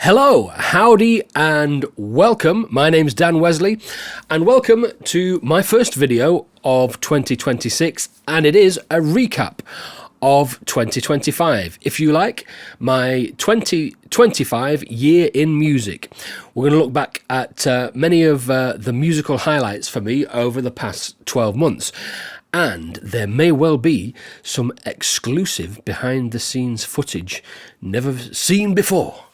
Hello, howdy, and welcome. My name's Dan Wesley, and welcome to my first video of 2026, and it is a recap of 2025. If you like, my 2025 year in music. We're going to look back at many of the musical highlights for me over the past 12 months. And there may well be some exclusive behind-the-scenes footage never seen before.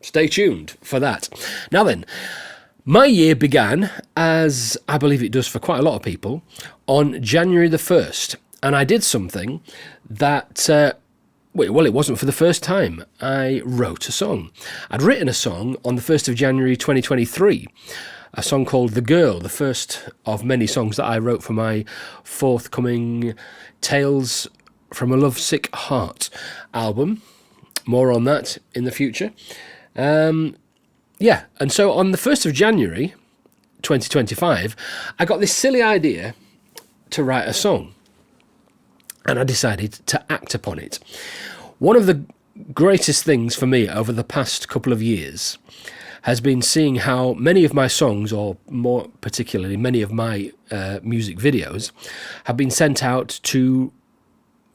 Stay tuned for that. Now then, my year began, as I believe it does for quite a lot of people, on January the 1st. And I did something that, well, it wasn't for the first time. I wrote a song. I'd written a song on the 1st of January 2023, a song called The Girl, the first of many songs that I wrote for my forthcoming Tales from a Lovesick Heart album. More on that in the future. And so on the 1st of January 2025, I got this silly idea to write a song, and I decided to act upon it. One of the greatest things for me over the past couple of years has been seeing how many of my songs, or more particularly many of my music videos, have been sent out to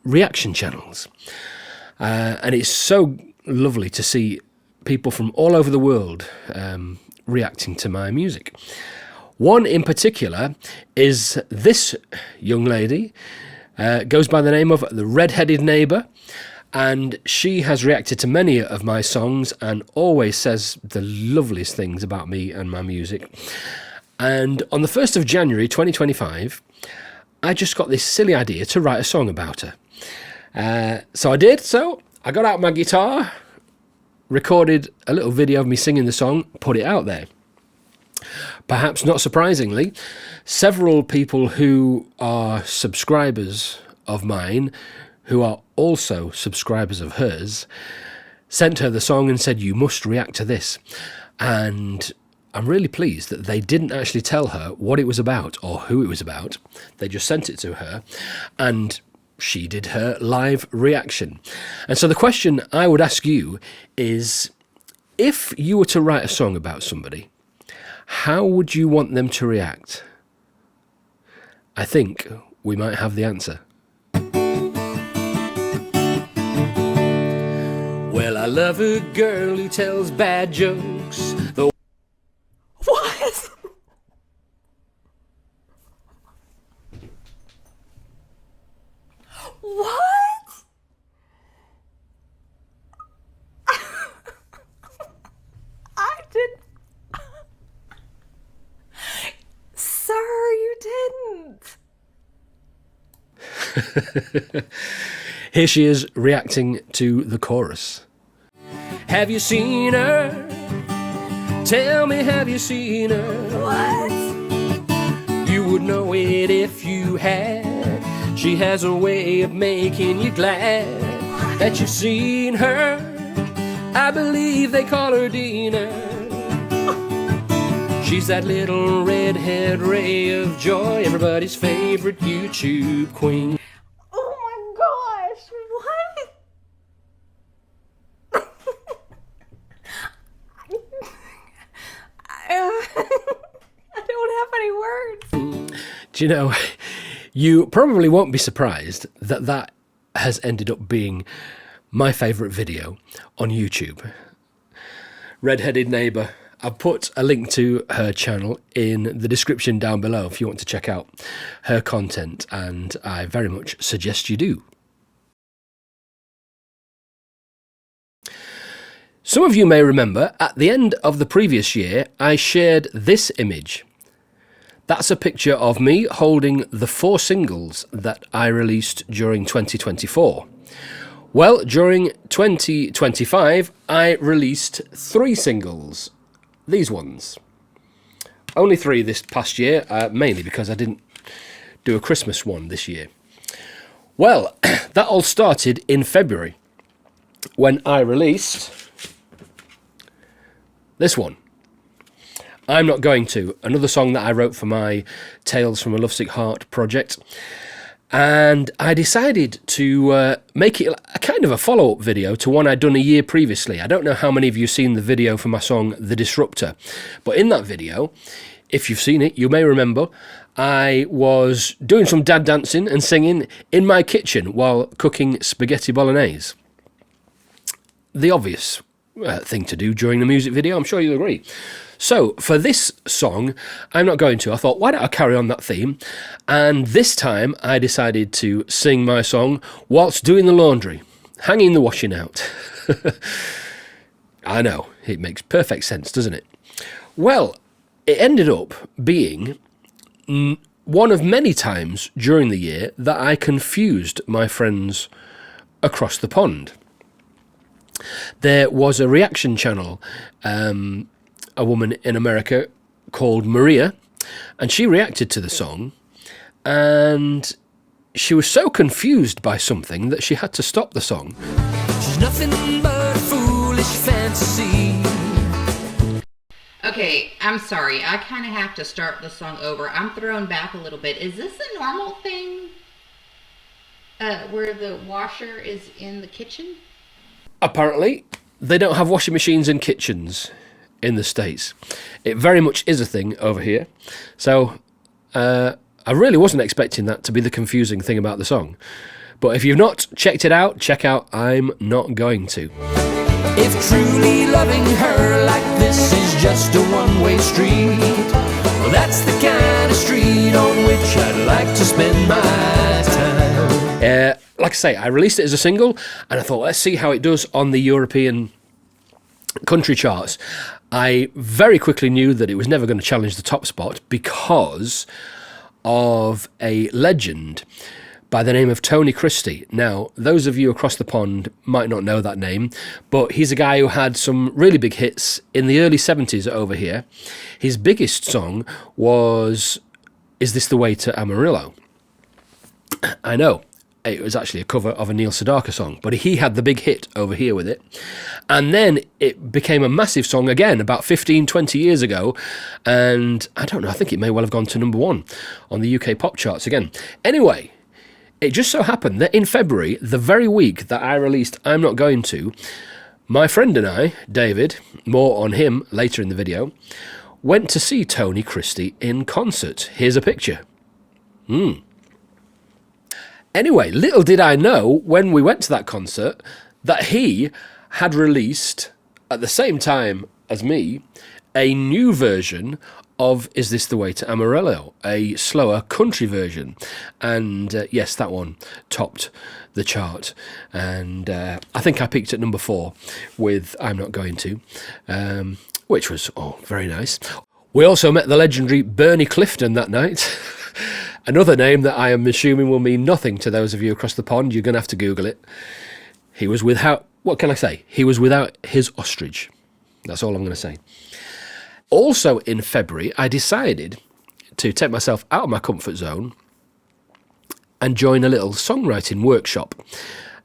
reaction channels. And it's so lovely to see people from all over the world reacting to my music. One in particular is this young lady, goes by the name of the Redheaded Neighbor, and she has reacted to many of my songs and always says the loveliest things about me and my music. And on the 1st of January 2025, I just got this silly idea to write a song about her. So I got out my guitar, recorded a little video of me singing the song, put it out there. Perhaps not surprisingly, several people who are subscribers of mine, who are also subscribers of hers, sent her the song and said, "You must react to this." And I'm really pleased that they didn't actually tell her what it was about or who it was about. They just sent it to her, and she did her live reaction. And so the question I would ask you is, if you were to write a song about somebody, how would you want them to react? I think we might have the answer. Well, I love a girl who tells bad jokes. What? What? I did. Sir, you didn't. Here she is reacting to the chorus. Have you seen her? Tell me, have you seen her? What? You would know it if you had. She has a way of making you glad that you've seen her. I believe they call her Dina. She's that little redhead ray of joy, everybody's favorite YouTube queen. Oh my gosh, what? I don't have any words. Do you know, you probably won't be surprised that that has ended up being my favourite video on YouTube. Redheaded Neighbor. I've put a link to her channel in the description down below if you want to check out her content, and I very much suggest you do. Some of you may remember at the end of the previous year I shared this image. That's a picture of me holding the 4 singles that I released during 2024. Well, during 2025, I released 3 singles. These ones. Only 3 this past year, mainly because I didn't do a Christmas one this year. Well, that all started in February when I released this one. I'm Not Going To, another song that I wrote for my Tales from a Lovesick Heart project. And I decided to make it a kind of a follow-up video to one I'd done a year previously. I don't know how many of you have seen the video for my song The Disruptor, but in that video, if you've seen it, you may remember I was doing some dad dancing and singing in my kitchen while cooking spaghetti bolognese. The obvious thing to do during the music video, I'm sure you'll agree. So for this song, I'm not going to. I thought, why don't I carry on that theme? And this time I decided to sing my song whilst doing the laundry, hanging the washing out. I know, it makes perfect sense, doesn't it? Well, it ended up being one of many times during the year that I confused my friends across the pond. There was a reaction channel, a woman in America called Maria, and she reacted to the song, and she was so confused by something that she had to stop the song. She's nothing but a foolish fantasy. Okay, I'm sorry. I kind of have to start the song over. I'm thrown back a little bit. Is this a normal thing? Where the washer is in the kitchen? Apparently, they don't have washing machines in kitchens in the States. It very much is a thing over here. So I really wasn't expecting that to be the confusing thing about the song. But if you've not checked it out, check out I'm Not Going To. If truly loving her like this is just a one-way street, well, that's the kind of street on which I'd like to spend my time. Like I say, I released it as a single, and I thought, let's see how it does on the European country charts. I very quickly knew that it was never going to challenge the top spot because of a legend by the name of Tony Christie. Now, those of you across the pond might not know that name, but he's a guy who had some really big hits in the early 70s over here. His biggest song was Is This the Way to Amarillo? I know, it was actually a cover of a Neil Sedaka song, but he had the big hit over here with it. And then it became a massive song again about 15, 20 years ago, and I don't know, I think it may well have gone to number one on the UK pop charts again. Anyway, it just so happened that in February, the very week that I released I'm Not Going To, my friend and I, David, more on him later in the video, went to see Tony Christie in concert. Here's a picture. Anyway, little did I know when we went to that concert that he had released, at the same time as me, a new version of Is This the Way to Amarillo, a slower country version. And yes, that one topped the chart. And I think I peaked at number 4 with I'm Not Going To, which was, very nice. We also met the legendary Bernie Clifton that night. Another name that I am assuming will mean nothing to those of you across the pond. You're going to have to Google it. He was without, what can I say? He was without his ostrich. That's all I'm going to say. Also in February, I decided to take myself out of my comfort zone and join a little songwriting workshop.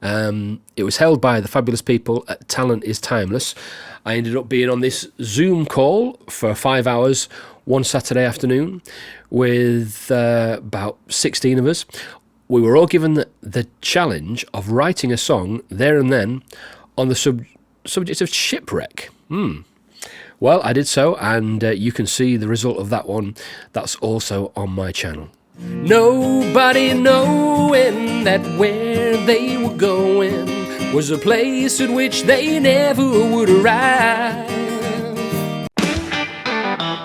It was held by the fabulous people at Talent is Timeless. I ended up being on this Zoom call for 5 hours one Saturday afternoon with about 16 of us. We were all given the challenge of writing a song there and then on the subject of shipwreck. Well, I did so, and you can see the result of that one. That's also on my channel. Nobody knowing that where they were going was a place at which they never would arrive.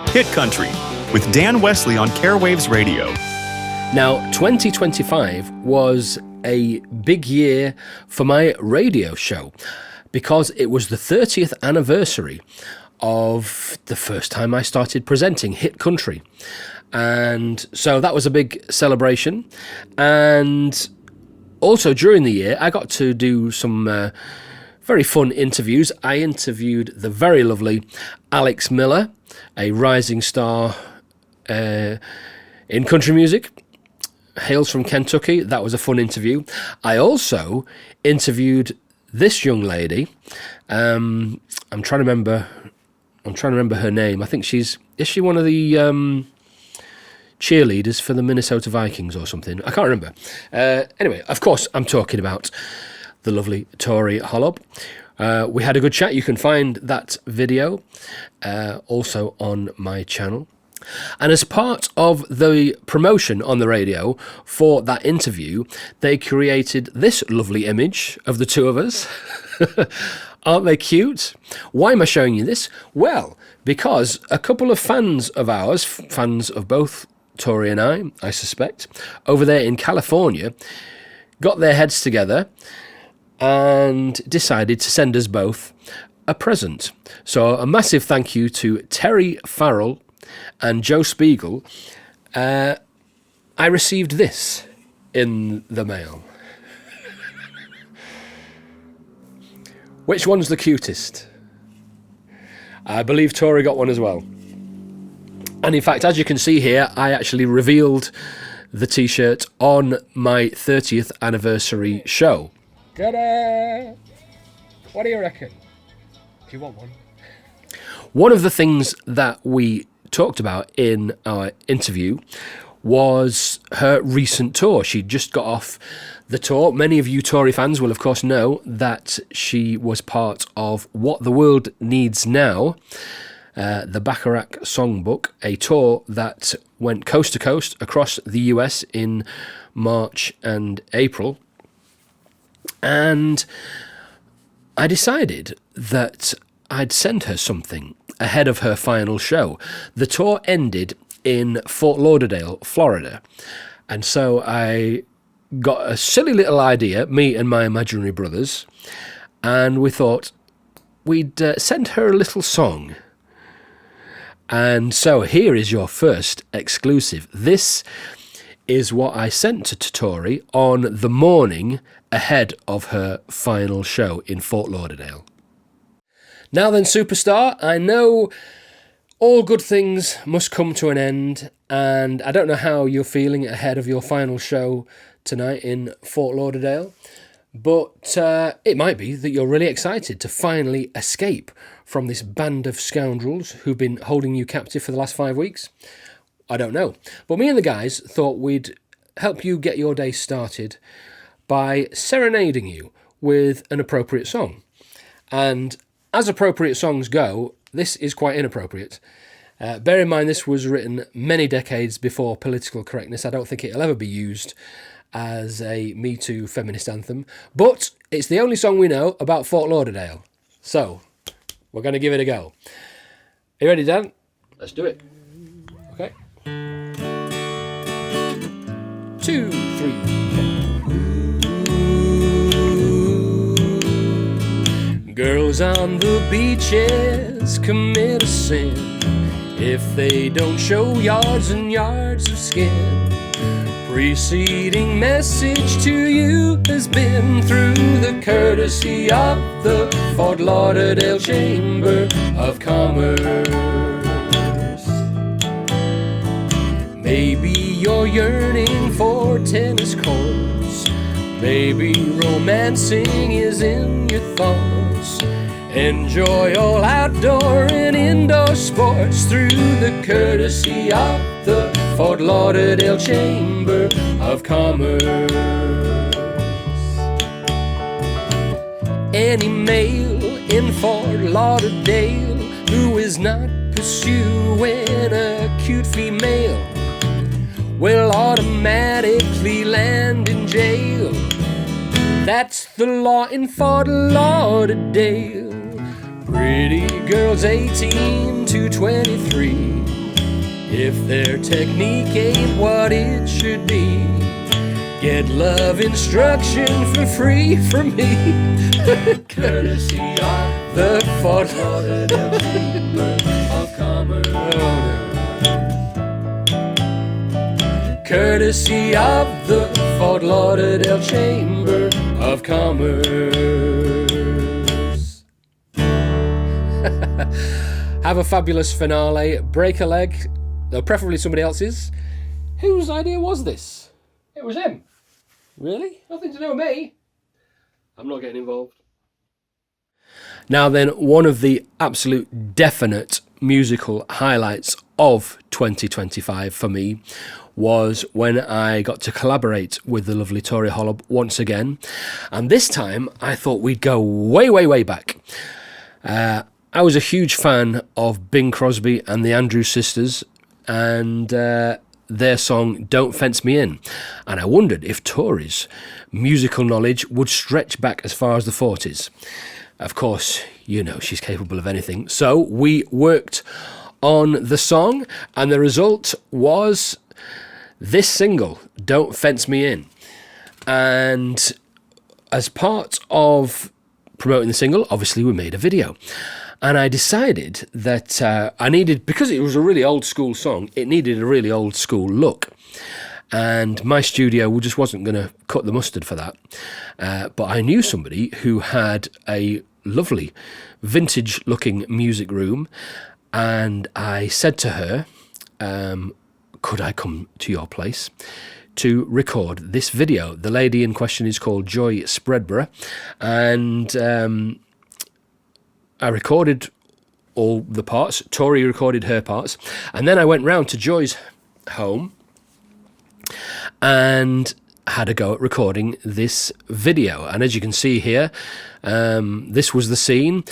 Hit Country with Dan Wesley on Carewaves Radio. Now, 2025 was a big year for my radio show because it was the 30th anniversary of the first time I started presenting Hit Country. And so that was a big celebration. And also during the year, I got to do some very fun interviews. I interviewed the very lovely Alex Miller, a rising star in country music, hails from Kentucky. That was a fun interview. I also interviewed this young lady. I'm trying to remember her name. I think is she one of the cheerleaders for the Minnesota Vikings or something. I can't remember. Anyway, of course, I'm talking about the lovely Tori Holub. We had a good chat. You can find that video also on my channel. And as part of the promotion on the radio for that interview, they created this lovely image of the two of us. Aren't they cute? Why am I showing you this? Well, because a couple of fans of ours, fans of both Tori and I suspect, over there in California, got their heads together and decided to send us both a present. So a massive thank you to Terry Farrell and Joe Spiegel. I received this in the mail. Which one's the cutest? I believe Tori got one as well. And in fact, as you can see here, I actually revealed the t-shirt on my 30th anniversary show. Ta-da! What do you reckon? Do you want one? One of the things that we talked about in our interview was her recent tour. She'd just got off the tour. Many of you Tory fans will of course know that she was part of What the World Needs Now, the Bacharach Songbook, a tour that went coast to coast across the US in March and April. And I decided that I'd send her something ahead of her final show. The tour ended in Fort Lauderdale, Florida. And so I got a silly little idea, me and my imaginary brothers, and we thought we'd send her a little song. And so here is your first exclusive. This is what I sent to Tori on the morning ahead of her final show in Fort Lauderdale. Now then, superstar, I know all good things must come to an end, and I don't know how you're feeling ahead of your final show tonight in Fort Lauderdale, but it might be that you're really excited to finally escape from this band of scoundrels who've been holding you captive for the last 5 weeks. I don't know. But me and the guys thought we'd help you get your day started by serenading you with an appropriate song. And as appropriate songs go, this is quite inappropriate. Bear in mind this was written many decades before political correctness. I don't think it'll ever be used as a Me Too feminist anthem. But it's the only song we know about Fort Lauderdale. So, we're going to give it a go. Are you ready, Dan? Let's do it. Okay. 2, 3, 4. Girls on the beaches commit a sin if they don't show yards and yards of skin. Preceding message to you has been through the courtesy of the Fort Lauderdale Chamber of Commerce. Maybe you're yearning for tennis courts. Maybe romancing is in your thoughts. Enjoy all outdoor and indoor sports through the courtesy of the Fort Lauderdale Chamber of Commerce. Any male in Fort Lauderdale who is not pursuing a cute female will automatically land in jail. That's the law in Fort Lauderdale. Pretty girls 18 to 23, if their technique ain't what it should be, get love instruction for free from me. Courtesy of the Fort Lauderdale Chamber of Commerce. Courtesy of the Fort Lauderdale Chamber of Commerce. Have a fabulous finale. Break a leg, though preferably somebody else's. Whose idea was this? It was him. Really? Nothing to do with me. I'm not getting involved. Now then, one of the absolute definite musical highlights of 2025 for me was when I got to collaborate with the lovely Tori Holub once again. And this time I thought we'd go way, way, way back. I was a huge fan of Bing Crosby and the Andrews Sisters and their song Don't Fence Me In. And I wondered if Tori's musical knowledge would stretch back as far as the 40s. Of course, you know she's capable of anything. So we worked on the song, and the result was this single, Don't Fence Me In. And as part of promoting the single, obviously we made a video. And I decided that I needed, because it was a really old school song, it needed a really old school look. And my studio just wasn't going to cut the mustard for that. But I knew somebody who had a lovely vintage looking music room. And I said to her, could I come to your place to record this video? The lady in question is called Joy Spreadborough. And I recorded all the parts. Tori recorded her parts. And then I went round to Joy's home and had a go at recording this video. And as you can see here, this was the scene.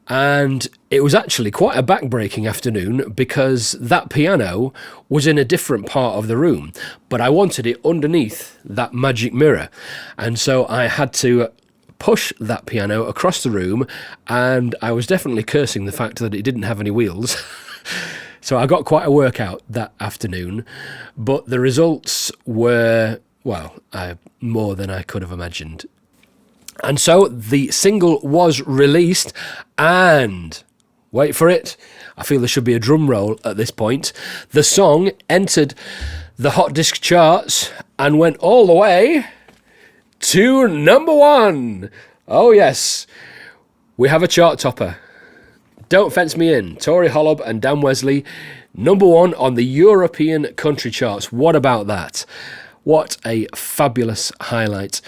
And it was actually quite a back-breaking afternoon because that piano was in a different part of the room, but I wanted it underneath that magic mirror. And so I had to push that piano across the room, and I was definitely cursing the fact that it didn't have any wheels. So I got quite a workout that afternoon, but the results were, well, more than I could have imagined. And so the single was released, and wait for it, I feel there should be a drum roll at this point. The song entered the Hot Disc charts and went all the way to number 1. Oh yes, we have a chart topper. Don't Fence Me In, Tori Holub and Dan Wesley, number 1 on the European country charts. What about that? What a fabulous highlight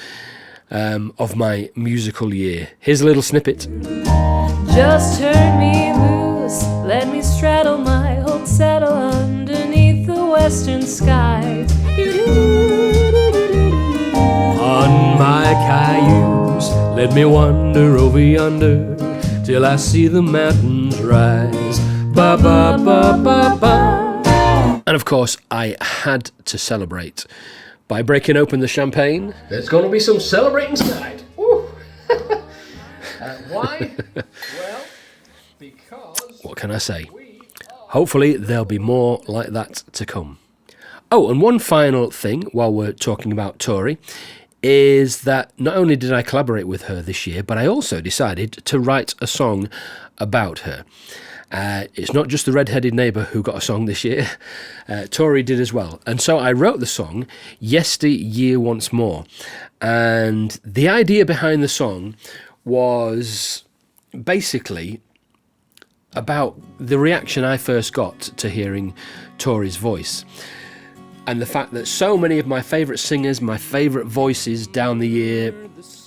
of my musical year. Here's a little snippet. Just turn me loose, let me straddle my hope, settle underneath the western skies. On my cayuse, let me wander over yonder till I see the mountains rise. Ba ba ba ba ba. And of course, I had to celebrate by breaking open the champagne. There's going to be some celebrating tonight. Why? Well, because... What can I say? Hopefully there'll be more like that to come. Oh, and one final thing while we're talking about Tori is that not only did I collaborate with her this year, but I also decided to write a song about her. It's not just the Redheaded Neighbor who got a song this year. Tori did as well. And so I wrote the song, Yesteryear Once More. And the idea behind the song was basically about the reaction I first got to hearing Tori's voice. And the fact that so many of my favourite singers, my favourite voices down the year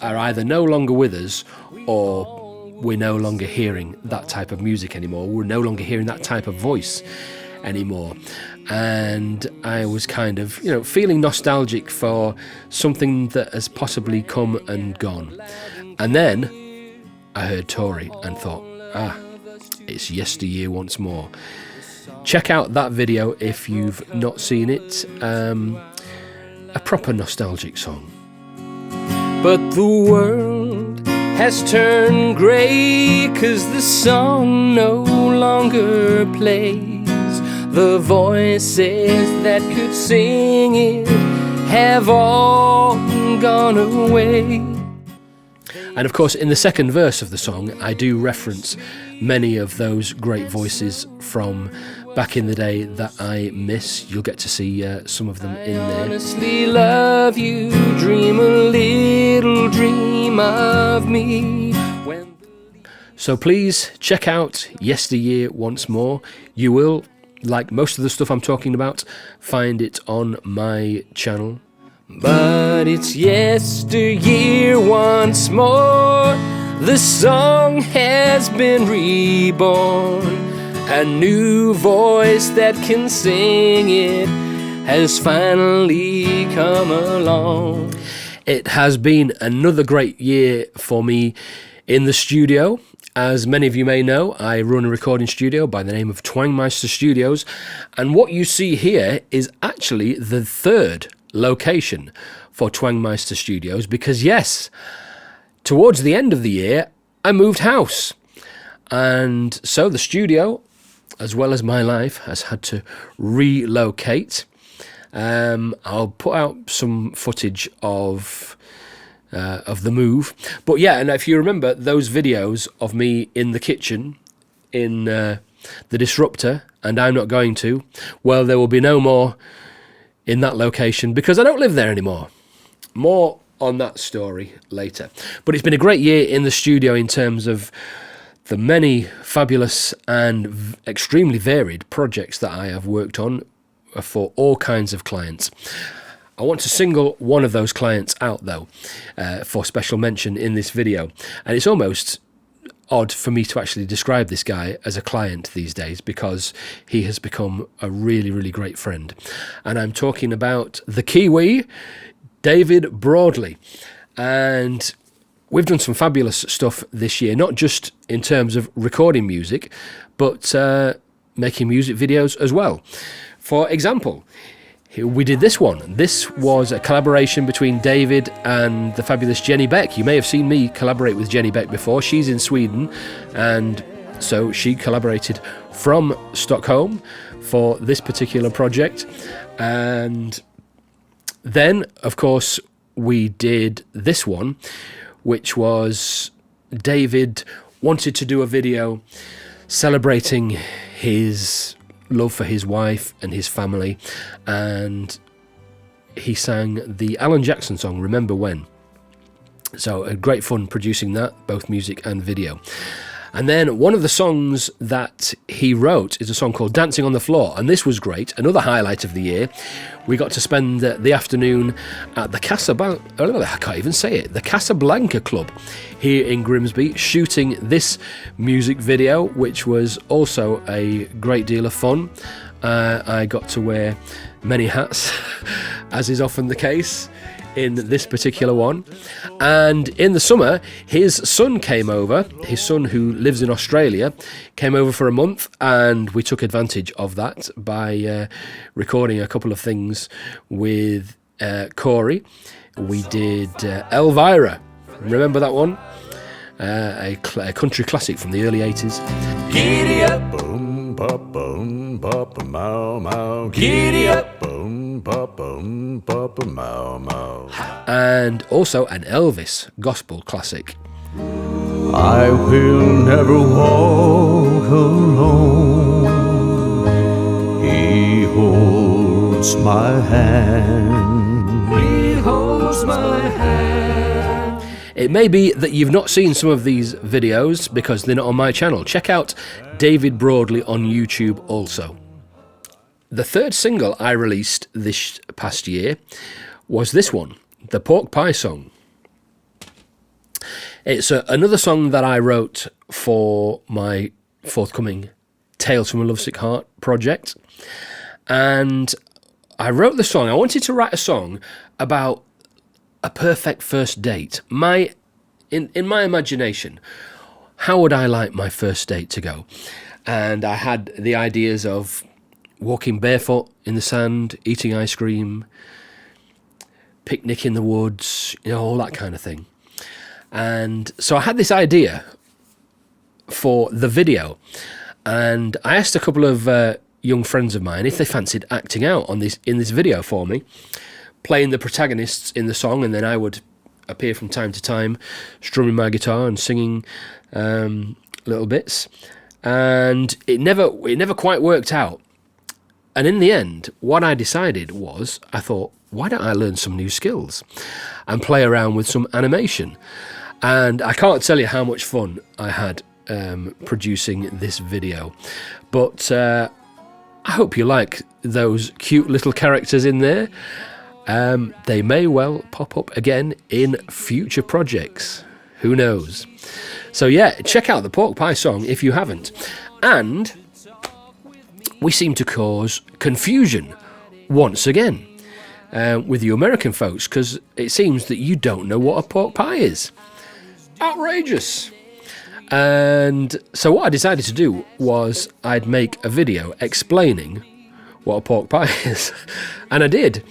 are either no longer with us or we're no longer hearing that type of music anymore. We're no longer hearing that type of voice anymore. And I was kind of, feeling nostalgic for something that has possibly come and gone. And then I heard Tori and thought, it's Yesteryear Once More. Check out that video if you've not seen it. A proper nostalgic song. But the world has turned grey 'cause the song no longer plays. The voices that could sing it have all gone away. And of course, in the second verse of the song, I do reference many of those great voices from back in the day that I miss. You'll get to see some of them in there. Honestly love you, dream a little dream of me. So please check out Yesteryear Once More. You will, like most of the stuff I'm talking about, find it on my channel. But it's yesteryear once more. The song has been reborn, A new voice that can sing it has finally come along. It has been another great year for me in the studio. As many of you may know, I run a recording studio by the name of Twangmeister Studios, and what you see here is actually the third location for Twangmeister Studios, because yes, towards the end of the year, I moved house, and so the studio, as well as my life, has had to relocate. I'll put out some footage of the move, but yeah, and if you remember those videos of me in the kitchen in the Disruptor, and I'm not going to, well, there will be no more in that location because I don't live there anymore. More on that story later. But it's been a great year in the studio in terms of the many fabulous and extremely varied projects that I have worked on for all kinds of clients. I want to single one of those clients out, though, for special mention in this video. And it's almost odd for me to actually describe this guy as a client these days because he has become a really, really great friend. And I'm talking about the Kiwi, David Broadley. And we've done some fabulous stuff this year, not just in terms of recording music, but making music videos as well. For example, we did this one. This was a collaboration between David and the fabulous Jenny Beck. You may have seen me collaborate with Jenny Beck before. She's in Sweden, and so she collaborated from Stockholm for this particular project. And then, of course, we did this one, which was David wanted to do a video celebrating his love for his wife and his family, and he sang the Alan Jackson song Remember When. So a great fun producing that, both music and video. And then one of the songs that he wrote is a song called Dancing on the Floor, and this was great. Another highlight of the year. We got to spend the afternoon at the Casablanca Club here in Grimsby, shooting this music video, which was also a great deal of fun. I got to wear many hats, as is often the case in this particular one. And in the summer, his son came over. His son, who lives in Australia, came over for a month, and we took advantage of that by recording a couple of things with Corey. We did Elvira. Remember that one? A country classic from the early 80s. Giddy up, boom, pop, boom, pop, mow, mow. Giddy up, boom, pop, mow, mow. And also an Elvis gospel classic. I will never walk alone. He holds my hand. He holds my hand. It may be that you've not seen some of these videos because they're not on my channel. Check out David Broadley on YouTube also. The third single I released this past year was this one, the Pork Pie Song. It's another song that I wrote for my forthcoming Tales from a Lovesick Heart project. And I wrote the song. I wanted to write a song about a perfect first date. In my imagination, how would I like my first date to go? And I had the ideas of walking barefoot in the sand, eating ice cream, picnic in the woods, all that kind of thing. And so I had this idea for the video, and I asked a couple of young friends of mine if they fancied acting out in this video for me, playing the protagonists in the song, and then I would appear from time to time, strumming my guitar and singing little bits. And it never quite worked out. And in the end, what I decided was, I thought, why don't I learn some new skills and play around with some animation? And I can't tell you how much fun I had producing this video. But I hope you like those cute little characters in there. They may well pop up again in future projects. Who knows? So yeah, check out the Pork Pie Song if you haven't. And we seem to cause confusion once again with you American folks, because it seems that you don't know what a pork pie is. Outrageous. And so what I decided to do was I'd make a video explaining what a pork pie is. And I did.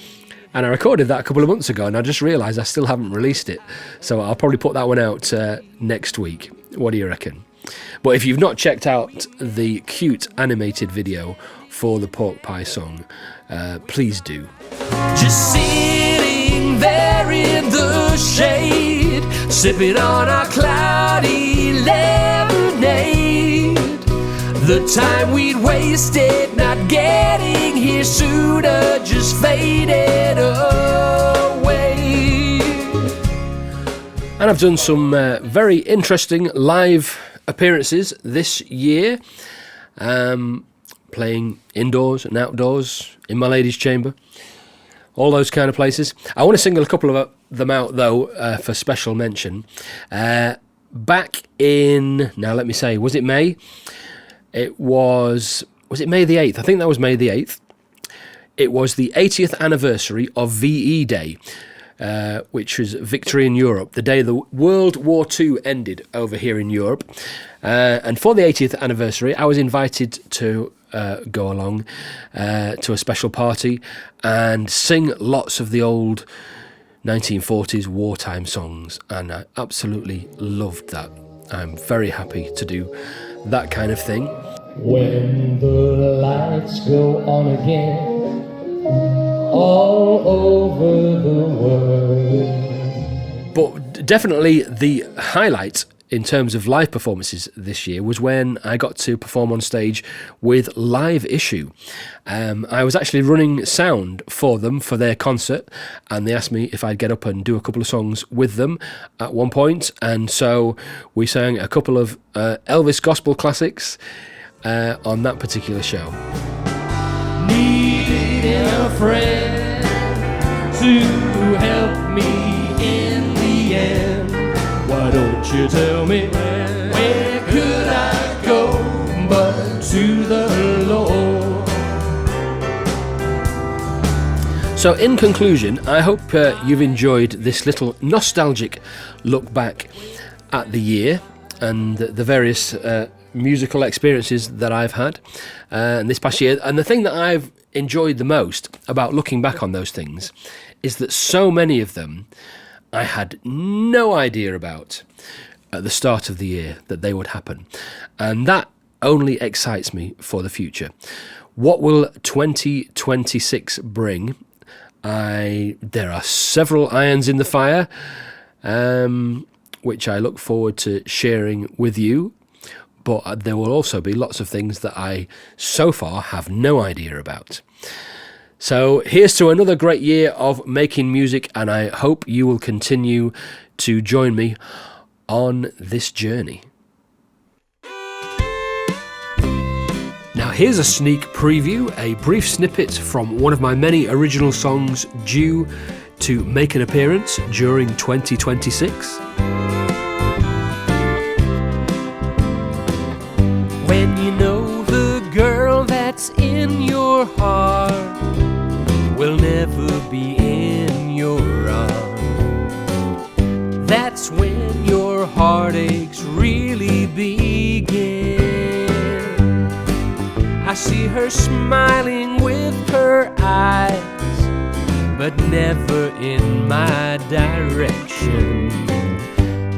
And I recorded that a couple of months ago, and I just realised I still haven't released it. So I'll probably put that one out next week. What do you reckon? But if you've not checked out the cute animated video for the pork pie song, please do. Just sitting there in the shade, sipping on our cloudy lemonade. The time we'd wasted not getting here sooner just faded away. And I've done some very interesting live appearances this year, playing indoors and outdoors, in my lady's chamber, all those kind of places. I want to single a couple of them out, though, for special mention. Back in, now let me say, was it May? Was it May the 8th? I think that was May the 8th. It was the 80th anniversary of VE Day, which was Victory in Europe, the day the World War II ended over here in Europe. And for the 80th anniversary, I was invited to go along to a special party and sing lots of the old 1940s wartime songs, and I absolutely loved that. I'm very happy to do that kind of thing. When the lights go on again, all over the world. But definitely the highlight in terms of live performances this year was when I got to perform on stage with Live Issue. I was actually running sound for them for their concert, and they asked me if I'd get up and do a couple of songs with them at one point, and so we sang a couple of Elvis gospel classics on that particular show. Needing a friend to help me in the end. Why don't you tell me where could I go but to the Lord? So in conclusion, I hope you've enjoyed this little nostalgic look back at the year and the various musical experiences that I've had this past year. And the thing that I've enjoyed the most about looking back on those things is that so many of them I had no idea about at the start of the year that they would happen. And that only excites me for the future. What will 2026 bring? There are several irons in the fire, which I look forward to sharing with you. But there will also be lots of things that I so far have no idea about. So here's to another great year of making music, and I hope you will continue to join me on this journey. Now here's a sneak preview, a brief snippet from one of my many original songs due to make an appearance during 2026. When you know the girl that's in your heart will never be in your arms, that's when your heartaches really begin. I see her smiling with her eyes, but never in my direction,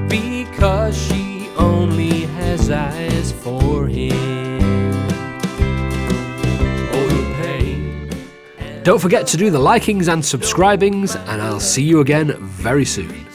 because she only has eyes for him. Oh, the pain. Don't forget to do the likings and subscribings, and I'll see you again very soon.